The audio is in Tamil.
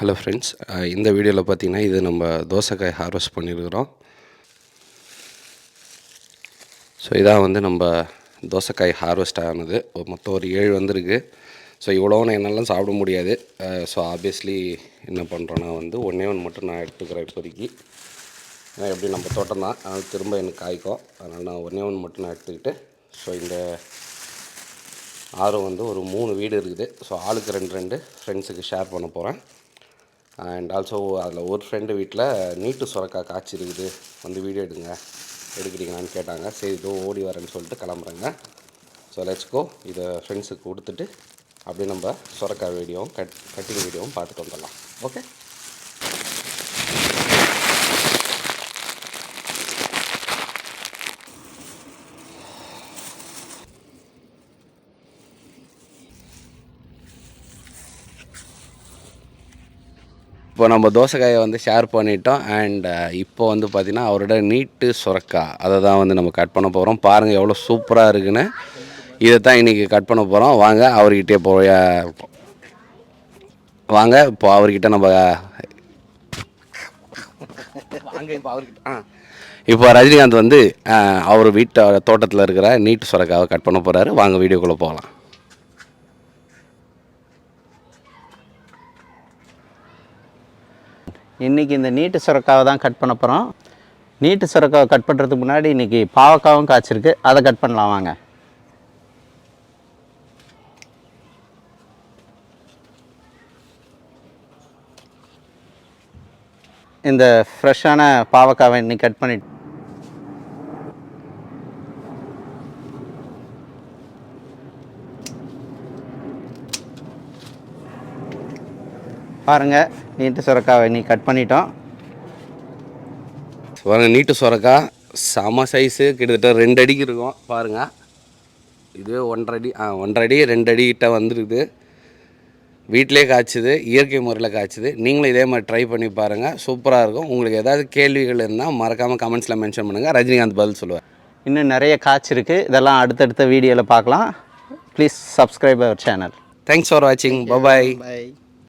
ஹலோ ஃப்ரெண்ட்ஸ், இந்த வீடியோவில் பார்த்தீங்கன்னா இது நம்ம தோசைக்காய் ஹார்வெஸ்ட் பண்ணியிருக்கிறோம். ஸோ இதான் வந்து நம்ம தோசைக்காய் ஹார்வெஸ்ட் ஆனது. மொத்தம் ஒரு 7 வந்திருக்கு. ஸோ இவ்வளோன்னு என்னாலும் சாப்பிட முடியாது. ஸோ ஆப்வியஸ்லி என்ன பண்ணுறோன்னா வந்து ஒன்றே ஒன்று மட்டும் நான் எடுத்துக்கிறேன் இப்போதைக்கு. ஏன்னா எப்படி நம்ம தோட்டம் தான், அதனால் திரும்ப எனக்கு காய்க்கும். அதனால் நான் ஒன்றே ஒன்று மட்டும் நான் எடுத்துக்கிட்டு, ஸோ இந்த ஆறும் வந்து ஒரு 3 வீடு இருக்குது. ஸோ ஆளுக்கு 2 ஃப்ரெண்ட்ஸுக்கு ஷேர் பண்ண போகிறேன். அண்ட் ஆல்சோ அதில் ஒரு ஃப்ரெண்டு வீட்டில் நீட்டு சுரக்காய் காய்ச்சி இருக்குது, வந்து வீடியோ எடுக்கிறீங்களான்னு கேட்டாங்க. சரி இதோ ஓடி வரேன்னு சொல்லிட்டு கிளம்புறேங்க. So let's go. இதை ஃப்ரெண்ட்ஸுக்கு கொடுத்துட்டு அப்படியே நம்ம சுரக்காய் வீடியோவும் கட்டிங் வீடியோவும் பார்த்துட்டு வந்துடலாம். ஓகே. இப்போ நம்ம தோசைக்காயை வந்து ஷேர் பண்ணிட்டோம். அண்ட் இப்போ வந்து பார்த்திங்கன்னா அவரோட நீட்டு சுரக்காய் அதை தான் வந்து நம்ம கட் பண்ண போகிறோம். பாருங்கள் எவ்வளோ சூப்பராக இருக்குன்னு. இதை தான் இன்றைக்கி கட் பண்ண போகிறோம். வாங்க அவர்கிட்டே வாங்க இப்போ அவர்கிட்ட நம்ம இப்போ ரஜினிகாந்த் வந்து அவர் வீட்டு தோட்டத்தில் இருக்கிற நீட்டு சுரக்காவை கட் பண்ண போகிறாரு. வாங்க வீடியோக்குள்ளே போகலாம். இன்றைக்கி இந்த நீட்டு சுரக்காவை தான் கட் பண்ண போகிறோம். நீட்டு சுரக்காவை கட் பண்ணுறதுக்கு முன்னாடி இன்றைக்கி பாவக்காவும் காய்ச்சிருக்கு, அதை கட் பண்ணலாம் வாங்க. இந்த ஃப்ரெஷ்ஷான பாவக்காவை இன்னைக்கு கட் பண்ணிட்டு பாருங்கள், நீட்டு சுரக்காவை இன்னைக்கு கட் பண்ணிட்டோம். பாருங்கள், நீட்டு சுரக்காய் செம சைஸு, கிட்டத்தட்ட 2 அடிக்கு இருக்கும். பாருங்கள், இது 1.5 அடி 2 அடி கிட்ட வந்துருக்குது. வீட்டிலே காய்ச்சிது, இயற்கை முறையில் காய்ச்சிது. நீங்களும் இதே மாதிரி ட்ரை பண்ணி பாருங்கள், சூப்பராக இருக்கும். உங்களுக்கு ஏதாவது கேள்விகள் இருந்தால் மறக்காமல் கமெண்ட்ஸில் மென்ஷன் பண்ணுங்கள். ரஜினிகாந்த் பதில் சொல்லுவார். இன்னும் நிறைய காய்ச்சிருக்கு, இதெல்லாம் அடுத்தடுத்த வீடியோவில் பார்க்கலாம். Please subscribe our channel. Thanks for வாட்சிங். பாய்.